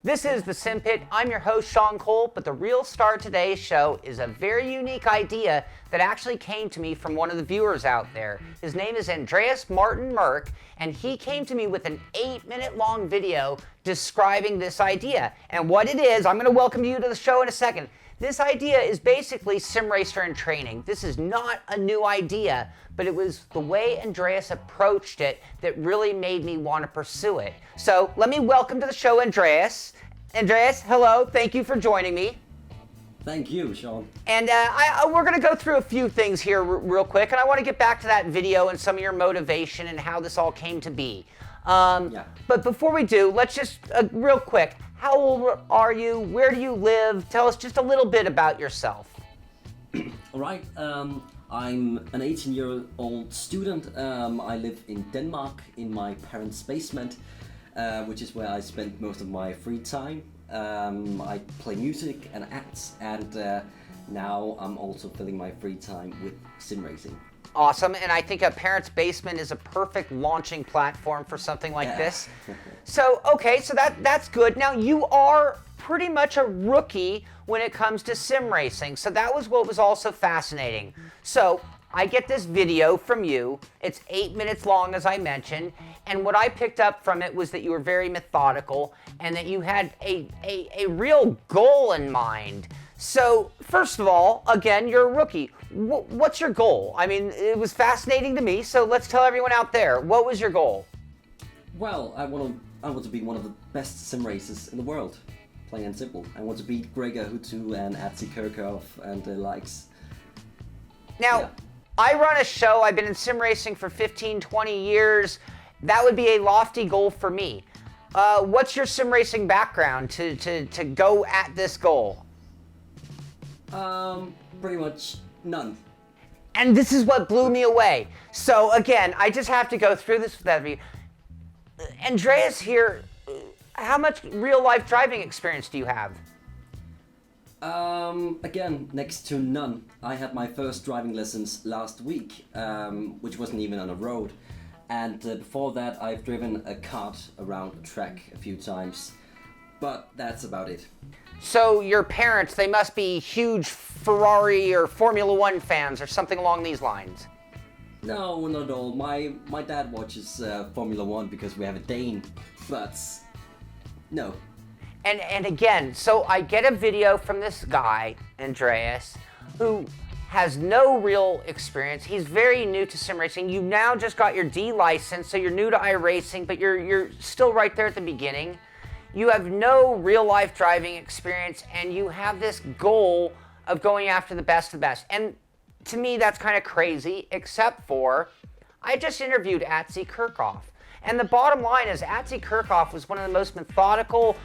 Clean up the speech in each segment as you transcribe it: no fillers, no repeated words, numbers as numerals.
This is the Simpit. I'm your host, Shaun, but the real star of today's show is a very unique idea that actually came to me from one of the viewers out there. His name is Andreas Martin Mørch, and he came to me with an 8-minute long video describing this idea. And what it is, I'm going to welcome you to the show in a second. This idea is basically sim racer in training. This is not a new idea, but it was the way Andreas approached it that really made me want to pursue it. So let me welcome to the show Andreas. Andreas, hello, thank you for joining me. Thank you, Shaun. And we're going to go through a few things here real quick, and I want to get back to that video and some of your motivation and how this all came to be. But before we do, let's just, real quick, how old are you? Where do you live? Tell us just a little bit about yourself. All right, I'm an 18-year-old student. I live in Denmark in my parents' basement, which is where I spend most of my free time. I play music and acts, and now I'm also filling my free time with sim racing. Awesome, and I think a parent's basement is a perfect launching platform for something like this. So, okay, so that's good. Now, you are pretty much a rookie when it comes to sim racing, so that was what was also fascinating. So, I get this video from you. It's 8 minutes long, as I mentioned, and what I picked up from it was that you were very methodical and that you had a real goal in mind. So, first of all, again, you're a rookie. What's your goal? I mean, it was fascinating to me, so let's tell everyone out there, what was your goal? Well, I want to be one of the best sim racers in the world, plain and simple. I want to beat Gregor Hutu and Atsi Kirchhoff and the likes. Now, yeah. I run a show, I've been in sim racing for 15, 20 years. That would be a lofty goal for me. What's your sim racing background to go at this goal? Pretty much none. And this is what blew me away. So again, I just have to go through this with everybody. Andreas here, how much real life driving experience do you have? Again, next to none. I had my first driving lessons last week, which wasn't even on a road. And before that, I've driven a kart around a track a few times. But that's about it. So your parents, they must be huge Ferrari or Formula One fans or something along these lines. No, not at all. My dad watches Formula One because we have a Dane, but no. And again, so I get a video from this guy, Andreas, who has no real experience. He's very new to sim racing. You now just got your D license, so you're new to iRacing, but you're still right there at the beginning. You have no real-life driving experience, and you have this goal of going after the best of the best. And to me, that's kind of crazy, except for I just interviewed Atsi Kirchhoff. And the bottom line is Atsi Kirchhoff was one of the most methodical,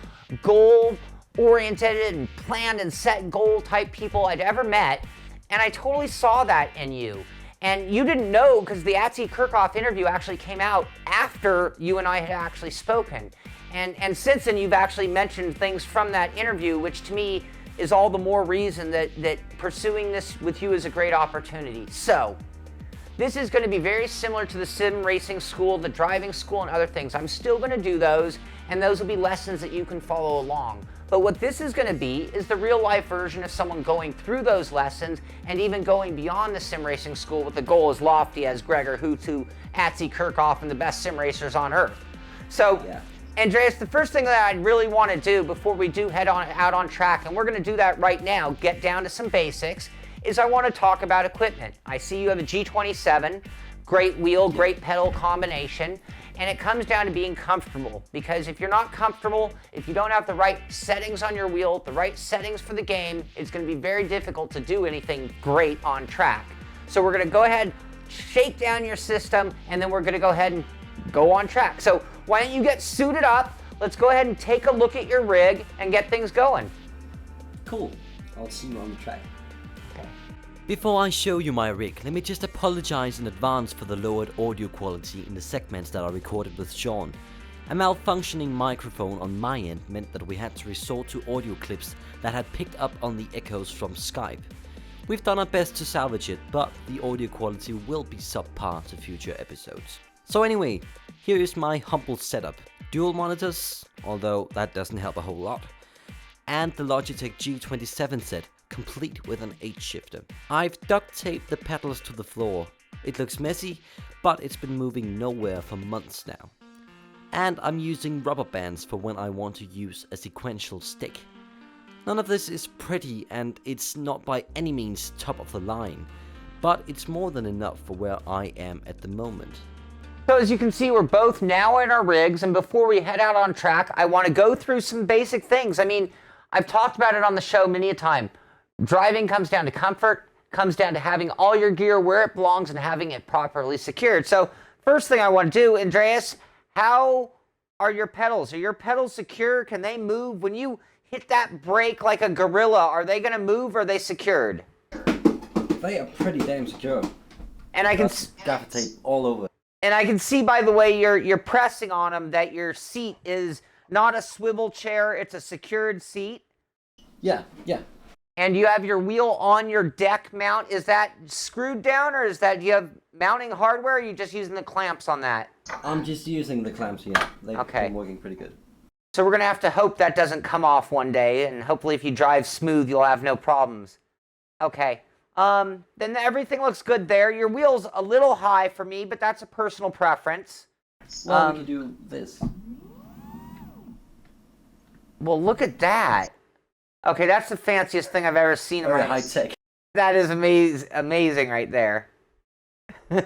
goal-oriented, and planned and set goal-type people I'd ever met, and I totally saw that in you. And you didn't know because the Atsi Kirchhoff interview actually came out after you and I had actually spoken. And since then, you've actually mentioned things from that interview, which to me is all the more reason that pursuing this with you is a great opportunity. So, this is going to be very similar to the sim racing school, the driving school, and other things. I'm still going to do those, and those will be lessons that you can follow along. But what this is going to be is the real life version of someone going through those lessons and even going beyond the sim racing school with the goal as lofty as Gregor Hutu, Atsi Kirchhoff, and the best sim racers on earth. So, yeah. Andreas, the first thing that I'd really want to do before we do head out on track, and we're going to do that right now, get down to some basics, is I want to talk about equipment. I see you have a G27, great wheel, great pedal combination, and it comes down to being comfortable, because if you're not comfortable, if you don't have the right settings on your wheel, the right settings for the game, it's going to be very difficult to do anything great on track. So we're going to go ahead, shake down your system, and then we're going to go ahead and go on track. So why don't you get suited up? Let's go ahead and take a look at your rig and get things going. Cool. I'll see you on the track. Okay. Before I show you my rig, let me just apologize in advance for the lowered audio quality in the segments that I recorded with Shaun. A malfunctioning microphone on my end meant that we had to resort to audio clips that had picked up on the echoes from Skype. We've done our best to salvage it, but the audio quality will be subpar to future episodes. So anyway, here is my humble setup. dual monitors, although that doesn't help a whole lot, and the Logitech G27 set, complete with an 8-shifter. I've duct taped the pedals to the floor. It looks messy, but it's been moving nowhere for months now. And I'm using rubber bands for when I want to use a sequential stick. None of this is pretty, and it's not by any means top of the line, but it's more than enough for where I am at the moment. So as you can see, we're both now in our rigs, and before we head out on track, I want to go through some basic things. I mean, I've talked about it on the show many a time. Driving comes down to comfort, comes down to having all your gear where it belongs and having it properly secured. So first thing I want to do, Andreas, how are your pedals? Are your pedals secure? Can they move? When you hit that brake like a gorilla, are they going to move or are they secured? They are pretty damn secure. And I can gaffer tape all over. And I can see by the way you're pressing on them that your seat is not a swivel chair, it's a secured seat. Yeah. And you have your wheel on your deck mount. Is that screwed down, or is that you have mounting hardware, or are you just using the clamps on that? I'm just using the clamps, yeah. They've been working pretty good. So we're going to have to hope that doesn't come off one day, and hopefully if you drive smooth, you'll have no problems. Okay. Then everything looks good there. Your wheel's a little high for me, but that's a personal preference. Well, we can do this. Well, look at that. Okay, that's the fanciest thing I've ever seen in my life. High tech. That is amazing right there. So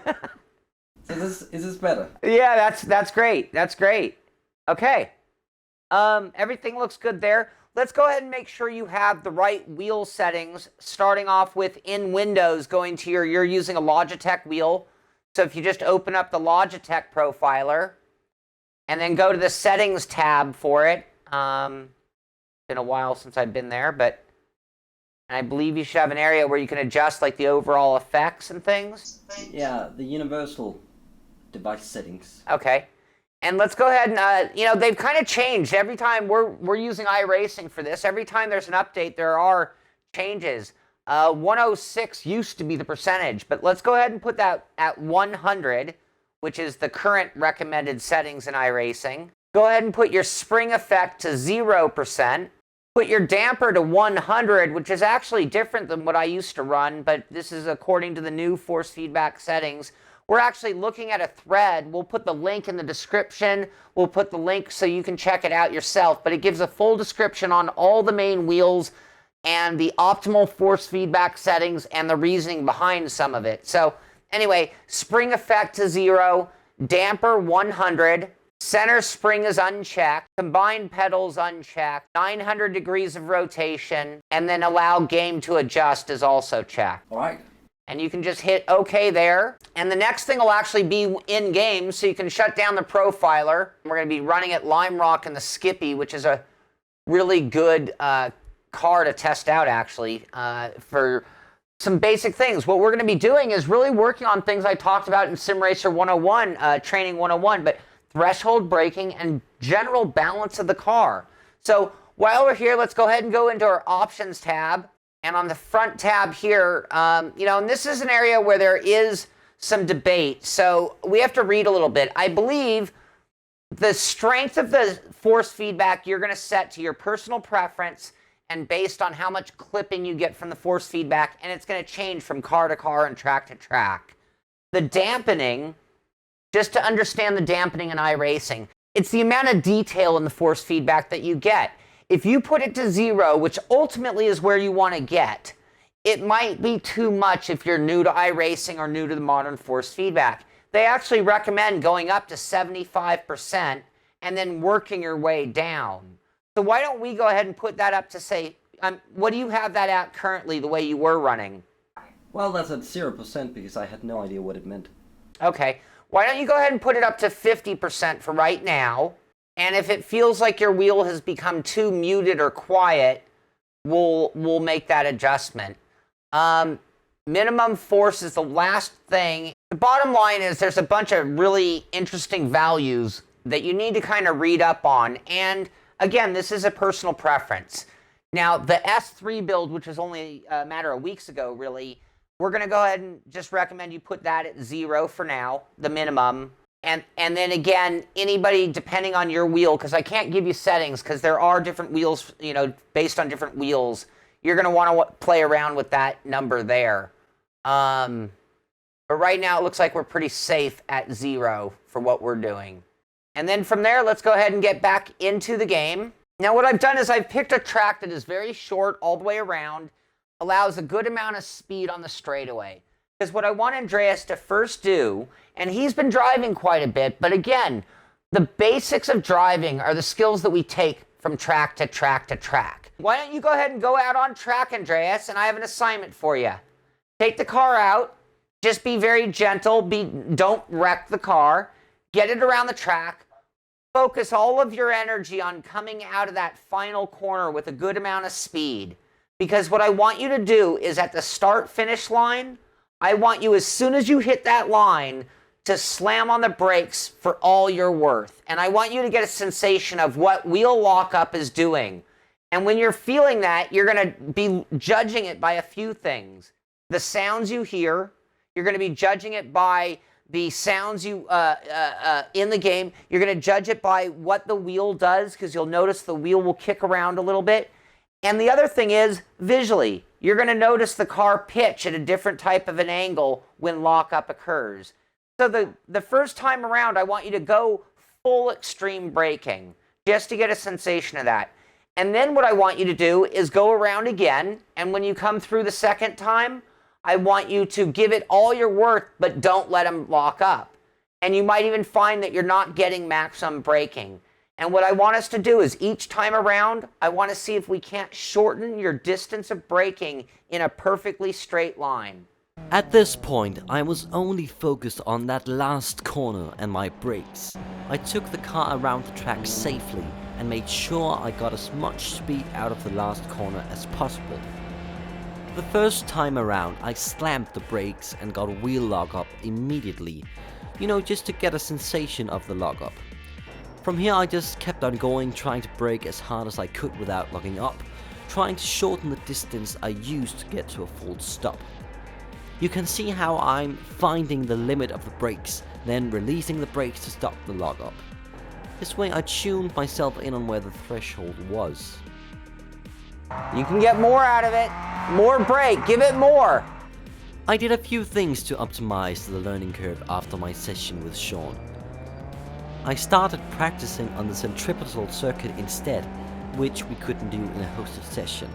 is this better? Yeah, that's great. That's great. Okay. Everything looks good there. Let's go ahead and make sure you have the right wheel settings, starting off with in Windows, going to you're using a Logitech wheel. So if you just open up the Logitech profiler and then go to the settings tab for it. Been a while since I've been there, but I believe you should have an area where you can adjust like the overall effects and things. Yeah, the universal device settings. Okay. And let's go ahead and, they've kind of changed. Every time we're using iRacing for this, every time there's an update, there are changes. 106 used to be the percentage, but let's go ahead and put that at 100, which is the current recommended settings in iRacing. Go ahead and put your spring effect to 0%. Put your damper to 100, which is actually different than what I used to run, but this is according to the new force feedback settings. We're actually looking at a thread. We'll put the link in the description. We'll put the link so you can check it out yourself, but it gives a full description on all the main wheels and the optimal force feedback settings and the reasoning behind some of it. So anyway, spring effect to 0, damper 100, center spring is unchecked, combined pedals unchecked, 900 degrees of rotation, and then allow game to adjust is also checked. All right. And you can just hit OK there. And the next thing will actually be in-game, so you can shut down the profiler. We're going to be running at Lime Rock and the Skippy, which is a really good car to test out, actually, for some basic things. What we're going to be doing is really working on things I talked about in Sim Racer 101, Training 101, but threshold braking and general balance of the car. So while we're here, let's go ahead and go into our Options tab. And on the front tab here, and this is an area where there is some debate. So we have to read a little bit. I believe the strength of the force feedback you're going to set to your personal preference and based on how much clipping you get from the force feedback, and it's going to change from car to car and track to track. The dampening, just to understand the dampening in iRacing, it's the amount of detail in the force feedback that you get. If you put it to 0, which ultimately is where you want to get, it might be too much if you're new to iRacing or new to the modern force feedback. They actually recommend going up to 75% and then working your way down. So why don't we go ahead and put that up to, say, what do you have that at currently the way you were running? Well, that's at 0% because I had no idea what it meant. Okay. Why don't you go ahead and put it up to 50% for right now? And if it feels like your wheel has become too muted or quiet, we'll make that adjustment. Minimum force is the last thing. The bottom line is there's a bunch of really interesting values that you need to kind of read up on. And again, this is a personal preference. Now, the S3 build, which was only a matter of weeks ago, really, we're going to go ahead and just recommend you put that at 0 for now, the minimum. And then again, anybody, depending on your wheel, because I can't give you settings because there are different wheels, based on different wheels. You're going to want to play around with that number there. But right now it looks like we're pretty safe at 0 for what we're doing. And then from there, let's go ahead and get back into the game. Now what I've done is I've picked a track that is very short all the way around, allows a good amount of speed on the straightaway. Because what I want Andreas to first do, and he's been driving quite a bit, but again, the basics of driving are the skills that we take from track to track to track. Why don't you go ahead and go out on track, Andreas, and I have an assignment for you. Take the car out, just be very gentle, don't wreck the car, get it around the track, focus all of your energy on coming out of that final corner with a good amount of speed. Because what I want you to do is at the start-finish line, I want you, as soon as you hit that line, to slam on the brakes for all you're worth. And I want you to get a sensation of what wheel lockup is doing. And when you're feeling that, you're going to be judging it by a few things. The sounds you hear, you're going to be judging it by the sounds you in the game. You're going to judge it by what the wheel does, because you'll notice the wheel will kick around a little bit. And the other thing is, visually, you're going to notice the car pitch at a different type of an angle when lockup occurs. So the first time around, I want you to go full extreme braking, just to get a sensation of that. And then what I want you to do is go around again, and when you come through the second time, I want you to give it all your worth, but don't let them lock up. And you might even find that you're not getting maximum braking. And what I want us to do is each time around, I want to see if we can't shorten your distance of braking in a perfectly straight line. At this point, I was only focused on that last corner and my brakes. I took the car around the track safely and made sure I got as much speed out of the last corner as possible. The first time around, I slammed the brakes and got wheel lockup immediately, just to get a sensation of the lockup. From here I just kept on going, trying to brake as hard as I could without locking up, trying to shorten the distance I used to get to a full stop. You can see how I'm finding the limit of the brakes, then releasing the brakes to stop the lockup. This way I tuned myself in on where the threshold was. You can get more out of it. More brake, give it more. I did a few things to optimize the learning curve after my session with Shaun. I started practicing on the centripetal circuit instead, which we couldn't do in a hosted session.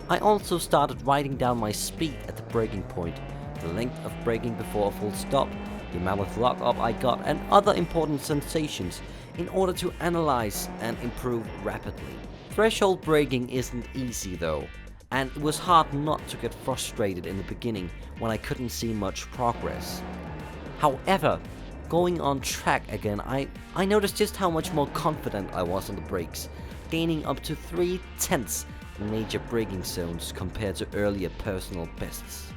I also started writing down my speed at the braking point, the length of braking before a full stop, the amount of lockup I got, and other important sensations in order to analyze and improve rapidly. Threshold braking isn't easy though, and it was hard not to get frustrated in the beginning when I couldn't see much progress. However, going on track again, I noticed just how much more confident I was on the brakes, gaining up to 3/10 in major braking zones compared to earlier personal bests.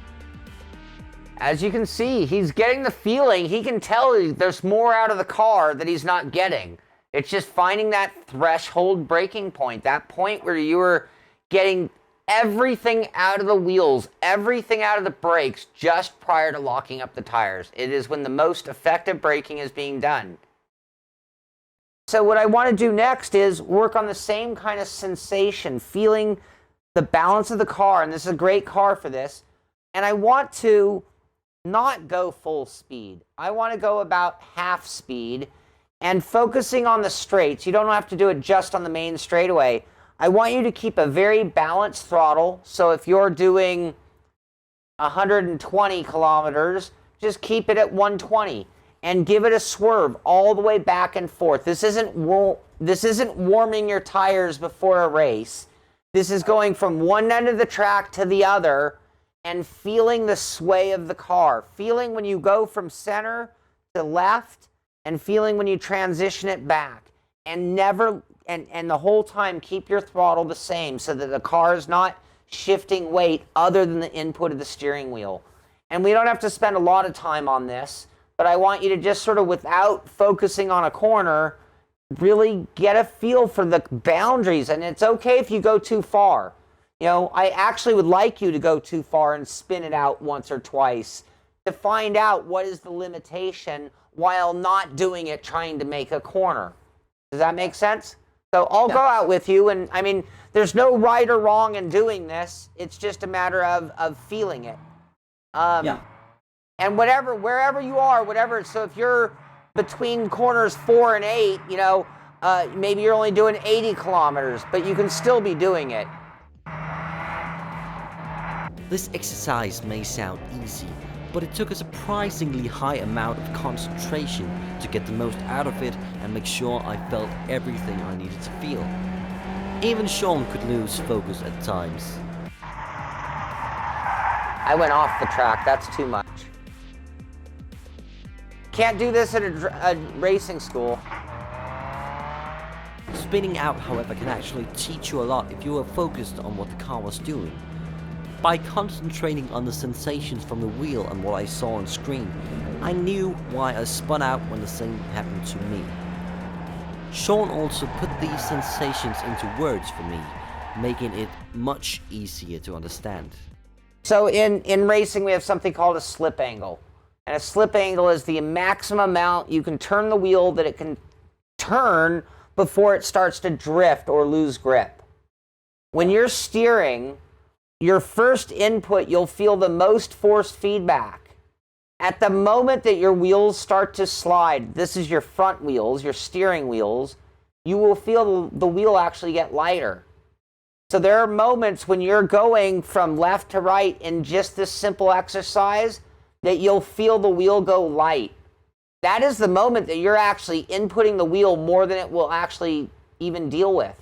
As you can see, he's getting the feeling, he can tell there's more out of the car that he's not getting. It's just finding that threshold braking point, that point where you are getting everything out of the wheels, everything out of the brakes just prior to locking up the tires. It is when the most effective braking is being done. So what I want to do next is work on the same kind of sensation, feeling the balance of the car, and this is a great car for this. And I want to not go full speed. I want to go about half speed and focusing on the straights. You don't have to do it just on the main straightaway. I want you to keep a very balanced throttle. So if you're doing 120 kilometers, just keep it at 120 and give it a swerve all the way back and forth. This isn't warming your tires before a race. This is going from one end of the track to the other and feeling the sway of the car. Feeling when you go from center to left and feeling when you transition it back. And never, and the whole time keep your throttle the same so that the car is not shifting weight other than the input of the steering wheel. And we don't have to spend a lot of time on this, but I want you to just sort of, without focusing on a corner, really get a feel for the boundaries. And it's okay if you go too far. You know, I actually would like you to go too far and spin it out once or twice to find out what is the limitation while not doing it trying to make a corner. Does that make sense? So I'll go out with you, and I mean, there's no right or wrong in doing this. It's just a matter of feeling it. And wherever you are, whatever. So if you're between corners 4 and 8, you know, maybe you're only doing 80 kilometers, but you can still be doing it. This exercise may sound easy, but it took a surprisingly high amount of concentration to get the most out of it and make sure I felt everything I needed to feel. Even Shaun could lose focus at times. I went off the track, that's too much. Can't do this at a racing school. Spinning out, however, can actually teach you a lot if you are focused on what the car was doing. By concentrating on the sensations from the wheel and what I saw on screen, I knew why I spun out when the same happened to me. Shaun also put these sensations into words for me, making it much easier to understand. So in racing, we have something called a slip angle. And a slip angle is the maximum amount you can turn the wheel that it can turn before it starts to drift or lose grip. When you're steering, your first input, you'll feel the most forced feedback. At the moment that your wheels start to slide, this is your front wheels, your steering wheels, you will feel the wheel actually get lighter. So there are moments when you're going from left to right in just this simple exercise that you'll feel the wheel go light. That is the moment that you're actually inputting the wheel more than it will actually even deal with,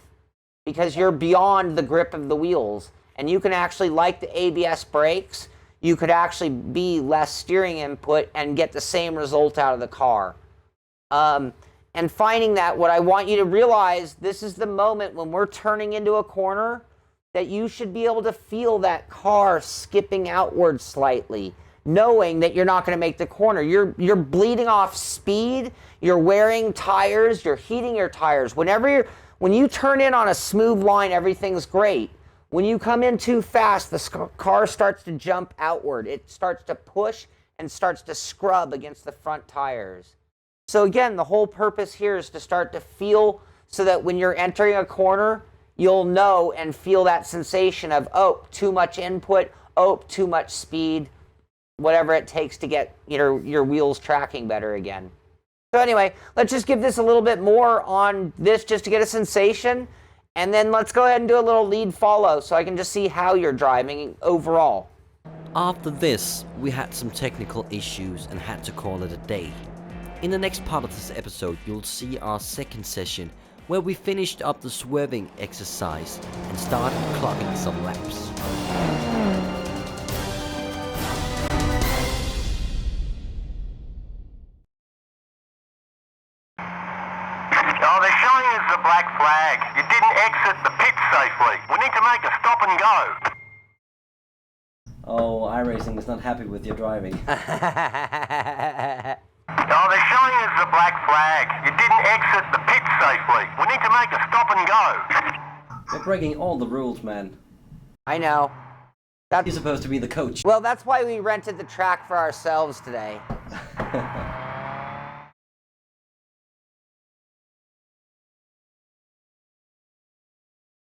because you're beyond the grip of the wheels. And you can actually, like the ABS brakes, you could actually be less steering input and get the same result out of the car. And finding that, what I want you to realize, this is the moment when we're turning into a corner that you should be able to feel that car skipping outward slightly, knowing that you're not going to make the corner. You're bleeding off speed, you're wearing tires, you're heating your tires. When you turn in on a smooth line, everything's great. When you come in too fast, the car starts to jump outward. It starts to push and starts to scrub against the front tires. So again, the whole purpose here is to start to feel so that when you're entering a corner, you'll know and feel that sensation of, oh, too much input, oh, too much speed, whatever it takes to get your wheels tracking better again. So anyway, let's just give this a little bit more on this just to get a sensation. And then let's go ahead and do a little lead follow so I can just see how you're driving overall. After this, we had some technical issues and had to call it a day. In the next part of this episode, you'll see our second session where we finished up the swerving exercise and started clocking some laps. Oh, they're showing us the black flag. You didn't exit the pit safely. We need to make a stop and go. Oh, iRacing is not happy with your driving. Oh, they're showing us the black flag. You didn't exit the pit safely. We need to make a stop and go. You're breaking all the rules, man. I know. You're supposed to be the coach. Well, that's why we rented the track for ourselves today.